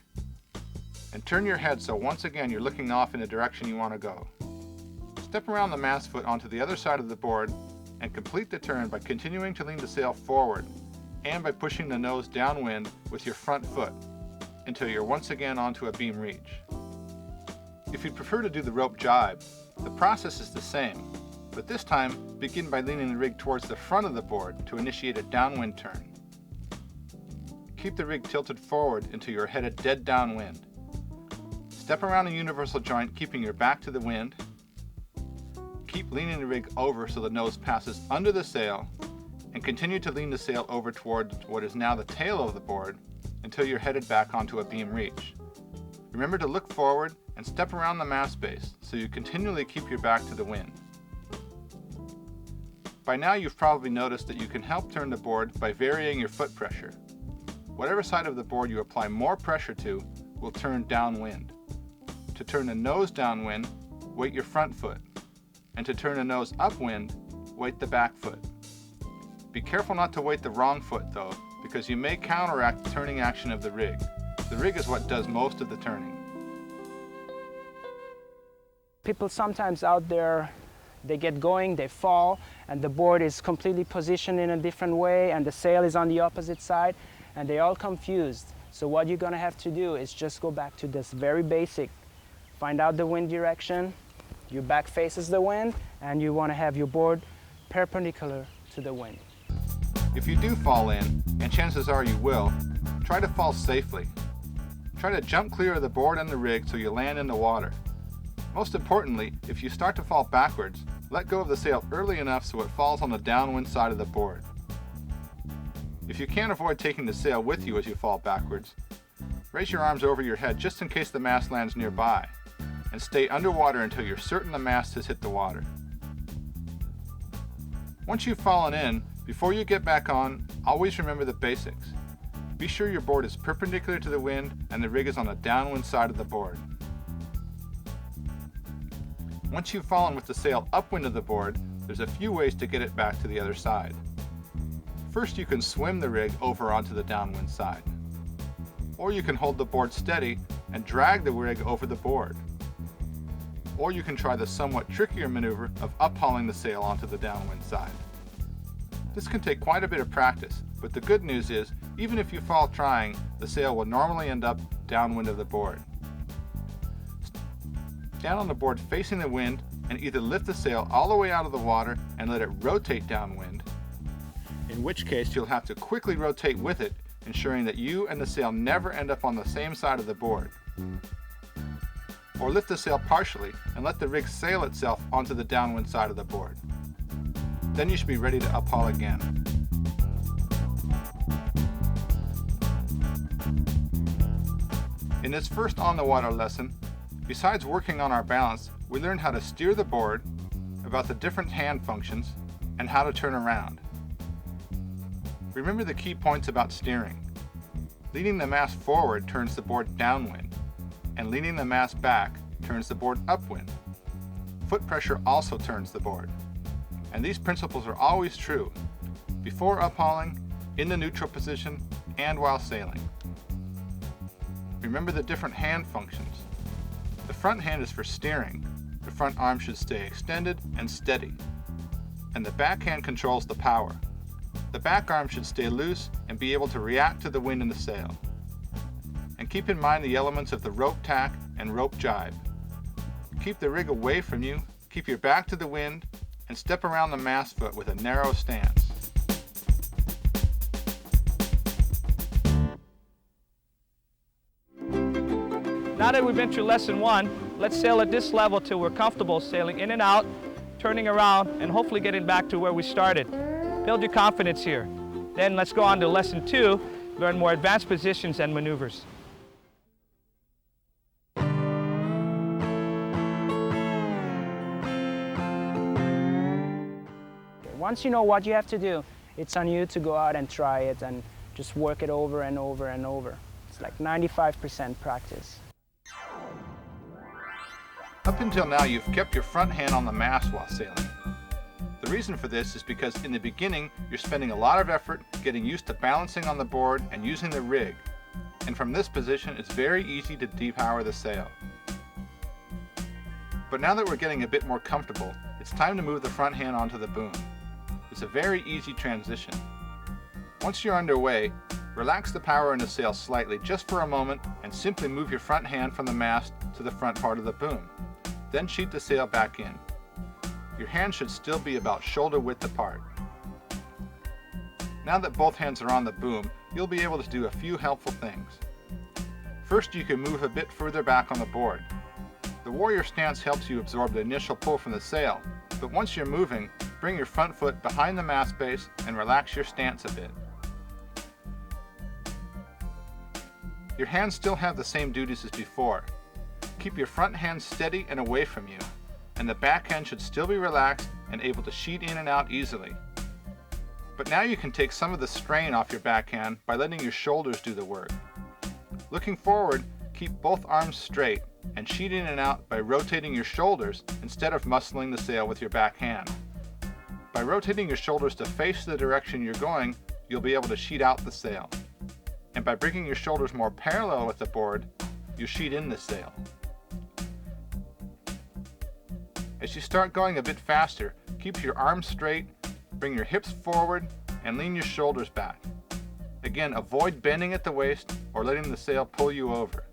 And turn your head so once again you're looking off in the direction you want to go. Step around the mast foot onto the other side of the board and complete the turn by continuing to lean the sail forward and by pushing the nose downwind with your front foot until you're once again onto a beam reach. If you'd prefer to do the rope jibe, the process is the same, but this time begin by leaning the rig towards the front of the board to initiate a downwind turn. Keep the rig tilted forward until you're headed dead downwind. Step around the universal joint, keeping your back to the wind. Keep leaning the rig over so the nose passes under the sail, and continue to lean the sail over toward what is now the tail of the board until you're headed back onto a beam reach. Remember to look forward and step around the mast base so you continually keep your back to the wind. By now you've probably noticed that you can help turn the board by varying your foot pressure. Whatever side of the board you apply more pressure to will turn downwind. To turn the nose downwind, weight your front foot. And to turn the nose upwind, weight the back foot. Be careful not to weight the wrong foot though, because you may counteract the turning action of the rig. The rig is what does most of the turning. People sometimes out there, they get going, they fall, and the board is completely positioned in a different way, and the sail is on the opposite side, and they're all confused. So what you're gonna have to do is just go back to this very basic. Find out the wind direction, your back faces the wind, and you wanna have your board perpendicular to the wind. If you do fall in, and chances are you will, try to fall safely. Try to jump clear of the board and the rig so you land in the water. Most importantly, if you start to fall backwards, let go of the sail early enough so it falls on the downwind side of the board. If you can't avoid taking the sail with you as you fall backwards, raise your arms over your head just in case the mast lands nearby, and stay underwater until you're certain the mast has hit the water. Once you've fallen in, before you get back on, always remember the basics. Be sure your board is perpendicular to the wind and the rig is on the downwind side of the board. Once you've fallen with the sail upwind of the board, there's a few ways to get it back to the other side. First, you can swim the rig over onto the downwind side. Or you can hold the board steady and drag the rig over the board. Or you can try the somewhat trickier maneuver of uphauling the sail onto the downwind side. This can take quite a bit of practice, but the good news is, even if you fall trying, the sail will normally end up downwind of the board. stand on the board facing the wind and either lift the sail all the way out of the water and let it rotate downwind, in which case you'll have to quickly rotate with it, ensuring that you and the sail never end up on the same side of the board. Or lift the sail partially and let the rig sail itself onto the downwind side of the board. Then you should be ready to uphaul again. In this first on-the-water lesson, besides working on our balance, we learned how to steer the board, about the different hand functions, and how to turn around. Remember the key points about steering. Leaning the mast forward turns the board downwind, and leaning the mast back turns the board upwind. Foot pressure also turns the board. And these principles are always true, before uphauling, in the neutral position, and while sailing. Remember the different hand functions. The front hand is for steering. The front arm should stay extended and steady. And the back hand controls the power. The back arm should stay loose and be able to react to the wind in the sail. And keep in mind the elements of the rope tack and rope jibe. Keep the rig away from you, keep your back to the wind, and step around the mast foot with a narrow stance. Now that we've been through lesson 1, let's sail at this level till we're comfortable sailing in and out, turning around, and hopefully getting back to where we started. Build your confidence here. Then let's go on to lesson 2, learn more advanced positions and maneuvers. Once you know what you have to do, it's on you to go out and try it and just work it over and over and over. It's like 95% practice. Up until now, you've kept your front hand on the mast while sailing. The reason for this is because in the beginning, you're spending a lot of effort getting used to balancing on the board and using the rig. And from this position, it's very easy to depower the sail. But now that we're getting a bit more comfortable, it's time to move the front hand onto the boom. It's a very easy transition. Once you're underway, relax the power in the sail slightly just for a moment and simply move your front hand from the mast to the front part of the boom. Then sheet the sail back in. Your hands should still be about shoulder width apart. Now that both hands are on the boom, you'll be able to do a few helpful things. First, you can move a bit further back on the board. The warrior stance helps you absorb the initial pull from the sail, but once you're moving, bring your front foot behind the mast base and relax your stance a bit. Your hands still have the same duties as before. Keep your front hand steady and away from you, and the back hand should still be relaxed and able to sheet in and out easily. But now you can take some of the strain off your backhand by letting your shoulders do the work. Looking forward, keep both arms straight and sheet in and out by rotating your shoulders instead of muscling the sail with your back hand. By rotating your shoulders to face the direction you're going, you'll be able to sheet out the sail. And by bringing your shoulders more parallel with the board, you sheet in the sail. As you start going a bit faster, keep your arms straight, bring your hips forward, and lean your shoulders back. Again, avoid bending at the waist or letting the sail pull you over.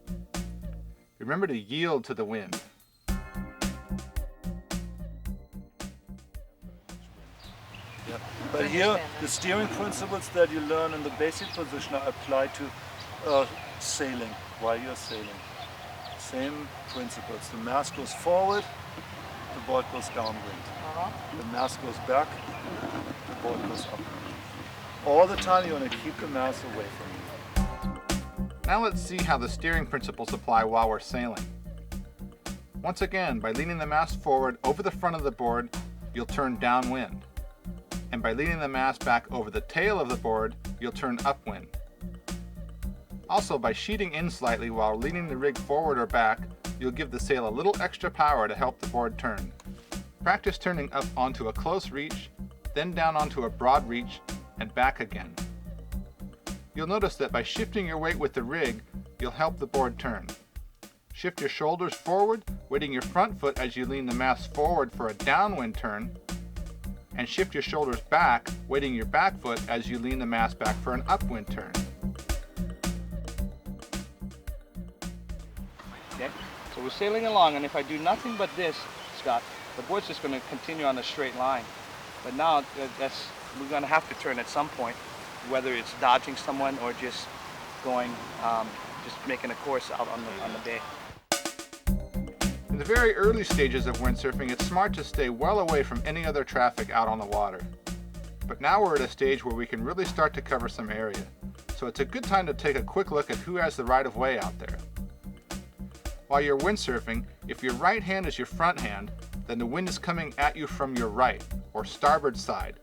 Remember to yield to the wind. But here, the steering principles that you learn in the basic position are applied to sailing, while you're sailing. Same principles. The mast goes forward, the board goes downwind. The mast goes back, the board goes up. All the time you want to keep the mast away from you. Now let's see how the steering principles apply while we're sailing. Once again, by leaning the mast forward over the front of the board, you'll turn downwind. And by leaning the mast back over the tail of the board, you'll turn upwind. Also, by sheeting in slightly while leaning the rig forward or back, you'll give the sail a little extra power to help the board turn. Practice turning up onto a close reach, then down onto a broad reach, and back again. You'll notice that by shifting your weight with the rig, you'll help the board turn. Shift your shoulders forward, weighting your front foot as you lean the mast forward for a downwind turn, and shift your shoulders back, weighting your back foot as you lean the mast back for an upwind turn. Okay. So we're sailing along, and if I do nothing but this, Scott, the board's just going to continue on a straight line. But now we're going to have to turn at some point, whether it's dodging someone or just going, just making a course out on the bay. In the very early stages of windsurfing, it's smart to stay well away from any other traffic out on the water. But now we're at a stage where we can really start to cover some area. So it's a good time to take a quick look at who has the right of way out there. While you're windsurfing, if your right hand is your front hand, then the wind is coming at you from your right, or starboard side,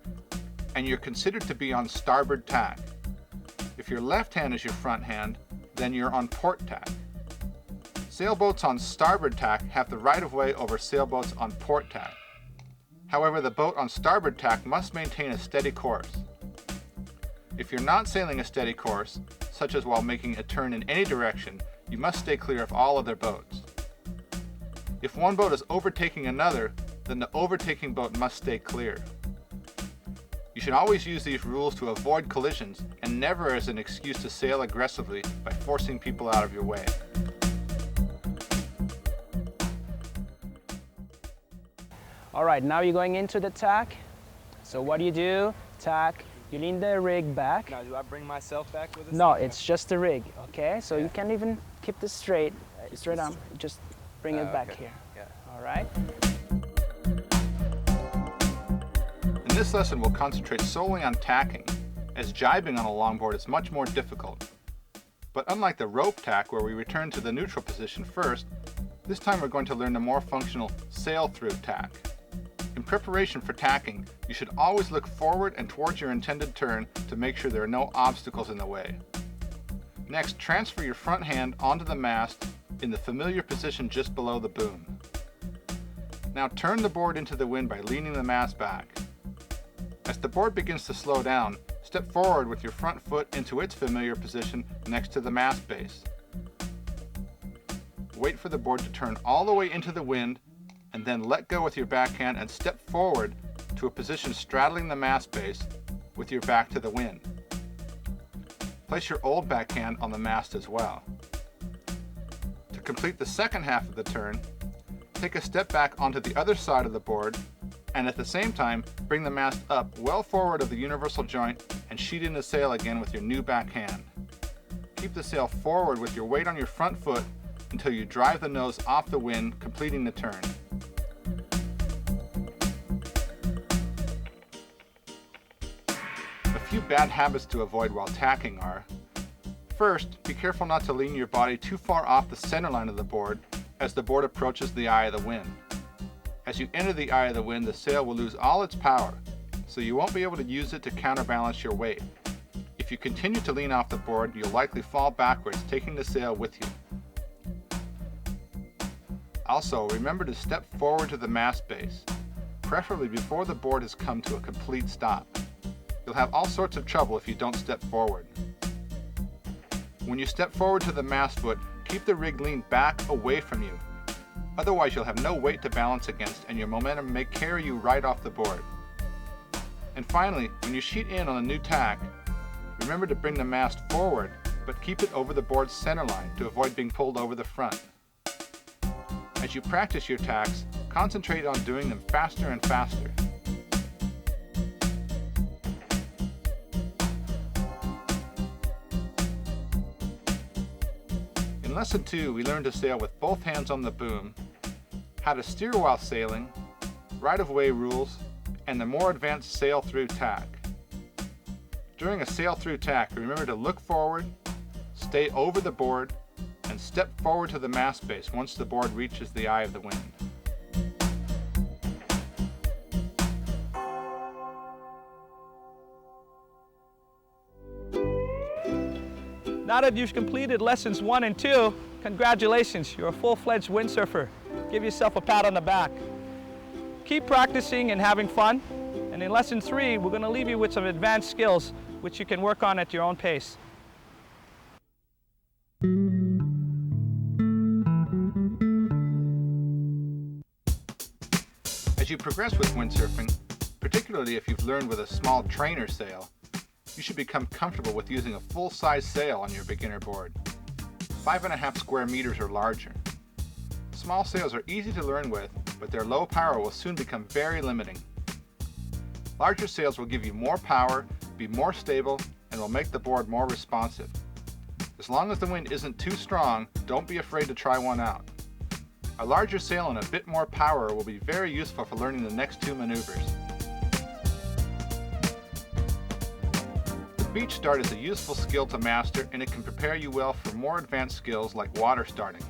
and you're considered to be on starboard tack. If your left hand is your front hand, then you're on port tack. Sailboats on starboard tack have the right of way over sailboats on port tack. However, the boat on starboard tack must maintain a steady course. If you're not sailing a steady course, such as while making a turn in any direction, you must stay clear of all other boats. If one boat is overtaking another, then the overtaking boat must stay clear. You should always use these rules to avoid collisions and never as an excuse to sail aggressively by forcing people out of your way. All right, now you're going into the tack. So what do? Tack, you lean the rig back. Now, do I bring myself back with this? No, it's just the rig, okay? So you can even keep this straight arm. Just bring it back here. Yeah. All right? In this lesson, we'll concentrate solely on tacking, as jibing on a longboard is much more difficult. But unlike the rope tack, where we return to the neutral position first, this time we're going to learn the more functional sail-through tack. In preparation for tacking, you should always look forward and towards your intended turn to make sure there are no obstacles in the way. Next, transfer your front hand onto the mast in the familiar position just below the boom. Now turn the board into the wind by leaning the mast back. As the board begins to slow down, step forward with your front foot into its familiar position next to the mast base. Wait for the board to turn all the way into the wind, and then let go with your backhand and step forward to a position straddling the mast base with your back to the wind. Place your old backhand on the mast as well. To complete the second half of the turn, take a step back onto the other side of the board, and at the same time, bring the mast up well forward of the universal joint and sheet in the sail again with your new backhand. Keep the sail forward with your weight on your front foot until you drive the nose off the wind, completing the turn. A few bad habits to avoid while tacking are: first, be careful not to lean your body too far off the center line of the board as the board approaches the eye of the wind. As you enter the eye of the wind, the sail will lose all its power, so you won't be able to use it to counterbalance your weight. If you continue to lean off the board, you'll likely fall backwards, taking the sail with you. Also, remember to step forward to the mast base, preferably before the board has come to a complete stop. You'll have all sorts of trouble if you don't step forward. When you step forward to the mast foot, keep the rig leaned back away from you. Otherwise, you'll have no weight to balance against and your momentum may carry you right off the board. And finally, when you sheet in on a new tack, remember to bring the mast forward, but keep it over the board's center line to avoid being pulled over the front. As you practice your tacks, concentrate on doing them faster and faster. In Lesson 2, we learned to sail with both hands on the boom, how to steer while sailing, right-of-way rules, and the more advanced sail-through tack. During a sail-through tack, remember to look forward, stay over the board, and step forward to the mast base once the board reaches the eye of the wind. Now that you've completed lessons 1 and 2, congratulations, you're a full-fledged windsurfer. Give yourself a pat on the back. Keep practicing and having fun. And in lesson 3, we're going to leave you with some advanced skills which you can work on at your own pace. As you progress with windsurfing, particularly if you've learned with a small trainer sail, you should become comfortable with using a full-size sail on your beginner board, 5.5 square meters or larger. Small sails are easy to learn with, but their low power will soon become very limiting. Larger sails will give you more power, be more stable, and will make the board more responsive. As long as the wind isn't too strong, don't be afraid to try one out. A larger sail and a bit more power will be very useful for learning the next two maneuvers. The beach start is a useful skill to master, and it can prepare you well for more advanced skills like water starting.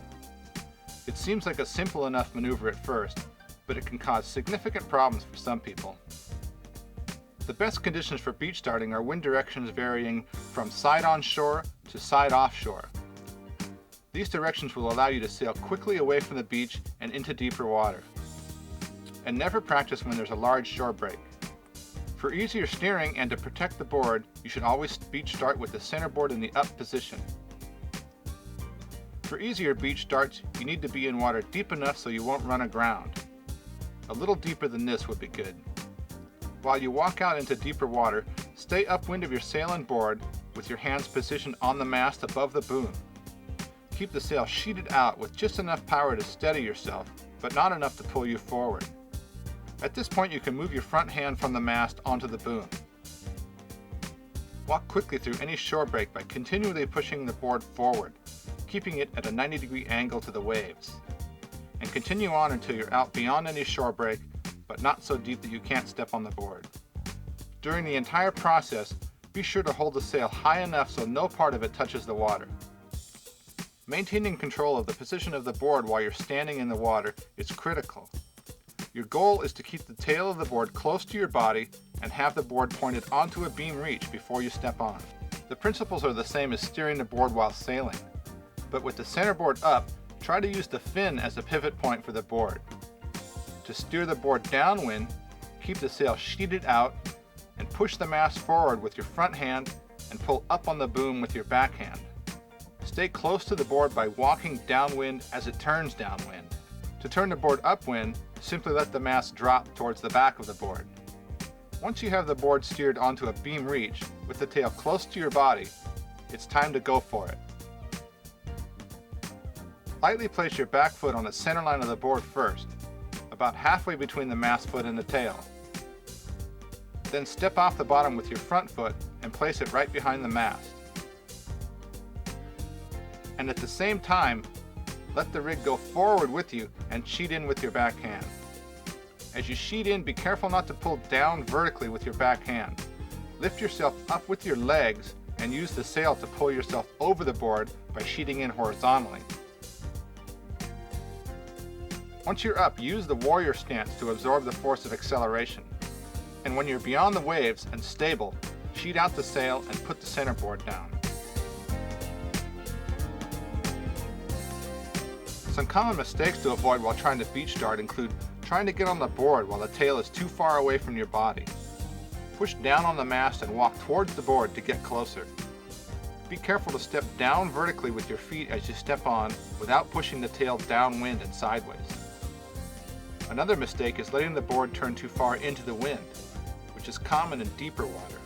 It seems like a simple enough maneuver at first, but it can cause significant problems for some people. The best conditions for beach starting are wind directions varying from side on shore to side offshore. These directions will allow you to sail quickly away from the beach and into deeper water. And never practice when there's a large shore break. For easier steering and to protect the board, you should always beach start with the centerboard in the up position. For easier beach starts, you need to be in water deep enough so you won't run aground. A little deeper than this would be good. While you walk out into deeper water, stay upwind of your sail and board with your hands positioned on the mast above the boom. Keep the sail sheeted out with just enough power to steady yourself, but not enough to pull you forward. At this point, you can move your front hand from the mast onto the boom. Walk quickly through any shore break by continually pushing the board forward, keeping it at a 90-degree angle to the waves. And continue on until you're out beyond any shore break, but not so deep that you can't step on the board. During the entire process, be sure to hold the sail high enough so no part of it touches the water. Maintaining control of the position of the board while you're standing in the water is critical. Your goal is to keep the tail of the board close to your body and have the board pointed onto a beam reach before you step on. The principles are the same as steering the board while sailing, but with the centerboard up, try to use the fin as a pivot point for the board. To steer the board downwind, keep the sail sheeted out and push the mast forward with your front hand and pull up on the boom with your backhand. Stay close to the board by walking downwind as it turns downwind. To turn the board upwind, simply let the mast drop towards the back of the board. Once you have the board steered onto a beam reach with the tail close to your body, it's time to go for it. Lightly place your back foot on the center line of the board first, about halfway between the mast foot and the tail. Then step off the bottom with your front foot and place it right behind the mast. And at the same time, let the rig go forward with you and sheet in with your back hand. As you sheet in, be careful not to pull down vertically with your back hand. Lift yourself up with your legs and use the sail to pull yourself over the board by sheeting in horizontally. Once you're up, use the warrior stance to absorb the force of acceleration. And when you're beyond the waves and stable, sheet out the sail and put the centerboard down. Some common mistakes to avoid while trying to beach start include trying to get on the board while the tail is too far away from your body. Push down on the mast and walk towards the board to get closer. Be careful to step down vertically with your feet as you step on without pushing the tail downwind and sideways. Another mistake is letting the board turn too far into the wind, which is common in deeper water.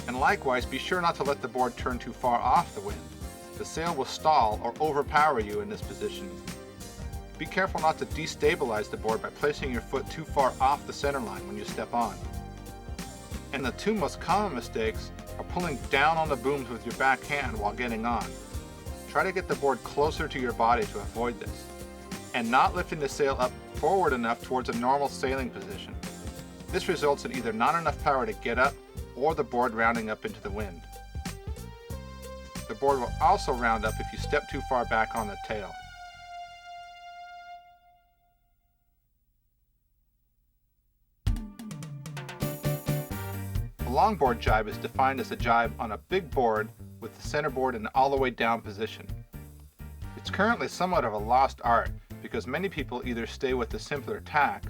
And likewise, be sure not to let the board turn too far off the wind. The sail will stall or overpower you in this position. Be careful not to destabilize the board by placing your foot too far off the center line when you step on. And the two most common mistakes are pulling down on the booms with your back hand while getting on. Try to get the board closer to your body to avoid this, and not lifting the sail up forward enough towards a normal sailing position. This results in either not enough power to get up or the board rounding up into the wind. The board will also round up if you step too far back on the tail. A longboard jibe is defined as a jibe on a big board with the centerboard in an all the way down position. It's currently somewhat of a lost art because many people either stay with the simpler tack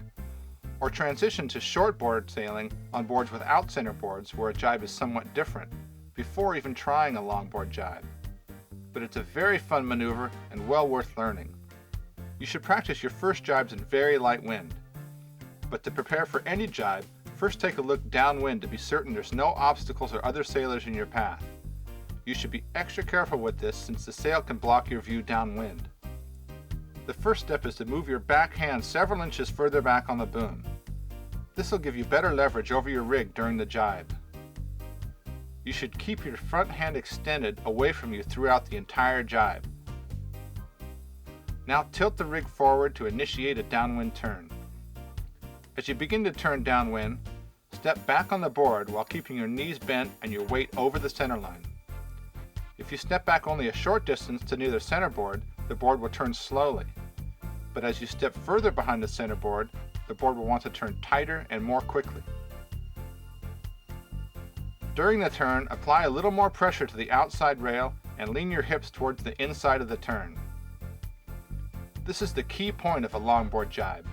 or transition to shortboard sailing on boards without centerboards where a jibe is somewhat different before even trying a longboard jibe. But it's a very fun maneuver and well worth learning. You should practice your first jibes in very light wind. But to prepare for any jibe, first take a look downwind to be certain there's no obstacles or other sailors in your path. You should be extra careful with this since the sail can block your view downwind. The first step is to move your back hand several inches further back on the boom. This will give you better leverage over your rig during the jibe. You should keep your front hand extended away from you throughout the entire jibe. Now tilt the rig forward to initiate a downwind turn. As you begin to turn downwind, step back on the board while keeping your knees bent and your weight over the center line. If you step back only a short distance to near the centerboard, the board will turn slowly. But as you step further behind the centerboard, the board will want to turn tighter and more quickly. During the turn, apply a little more pressure to the outside rail and lean your hips towards the inside of the turn. This is the key point of a longboard jibe.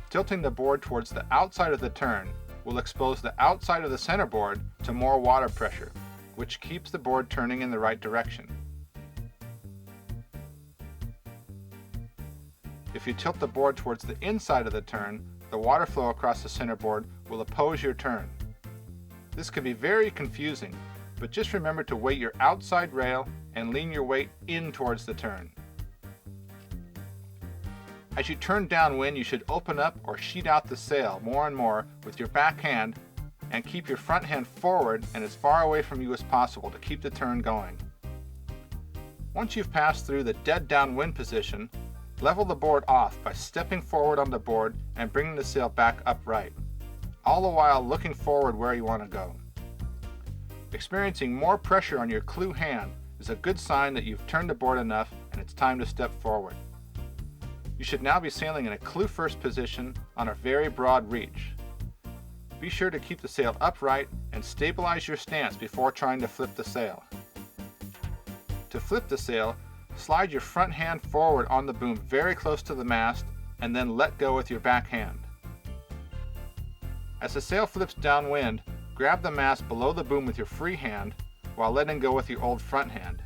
Tilting the board towards the outside of the turn will expose the outside of the centerboard to more water pressure, which keeps the board turning in the right direction. If you tilt the board towards the inside of the turn, the water flow across the centerboard will oppose your turn. This can be very confusing, but just remember to weight your outside rail and lean your weight in towards the turn. As you turn downwind, you should open up or sheet out the sail more and more with your back hand and keep your front hand forward and as far away from you as possible to keep the turn going. Once you've passed through the dead downwind position, level the board off by stepping forward on the board and bringing the sail back upright, all the while looking forward where you want to go. Experiencing more pressure on your clew hand is a good sign that you've turned the board enough and it's time to step forward. You should now be sailing in a clew first position on a very broad reach. Be sure to keep the sail upright and stabilize your stance before trying to flip the sail. To flip the sail, slide your front hand forward on the boom very close to the mast and then let go with your back hand. As the sail flips downwind, grab the mast below the boom with your free hand while letting go with your old front hand,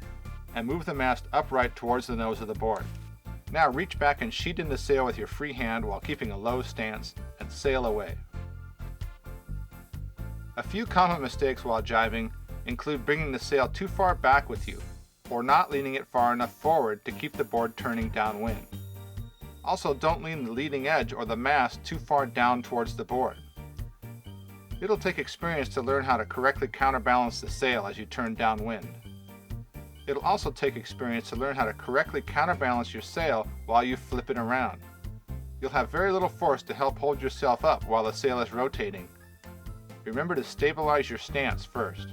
and move the mast upright towards the nose of the board. Now reach back and sheet in the sail with your free hand while keeping a low stance and sail away. A few common mistakes while jibing include bringing the sail too far back with you or not leaning it far enough forward to keep the board turning downwind. Also, don't lean the leading edge or the mast too far down towards the board. It'll take experience to learn how to correctly counterbalance the sail as you turn downwind. It'll also take experience to learn how to correctly counterbalance your sail while you flip it around. You'll have very little force to help hold yourself up while the sail is rotating. Remember to stabilize your stance first.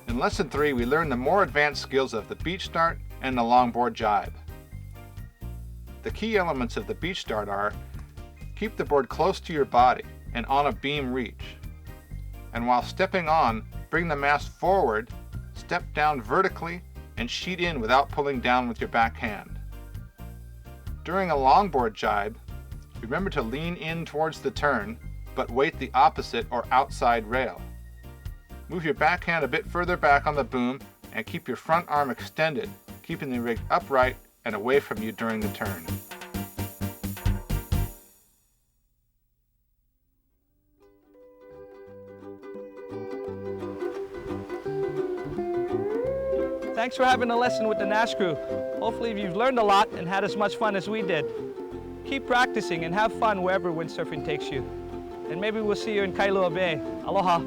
In Lesson 3, we learned the more advanced skills of the beach start and the longboard jibe. The key elements of the beach start are: keep the board close to your body and on a beam reach. And while stepping on, bring the mast forward, step down vertically, and sheet in without pulling down with your back hand. During a longboard jibe, remember to lean in towards the turn, but weight the opposite or outside rail. Move your back hand a bit further back on the boom and keep your front arm extended, keeping the rig upright and away from you during the turn. Thanks for having a lesson with the Naish crew. Hopefully you've learned a lot and had as much fun as we did. Keep practicing and have fun wherever windsurfing takes you. And maybe we'll see you in Kailua Bay. Aloha.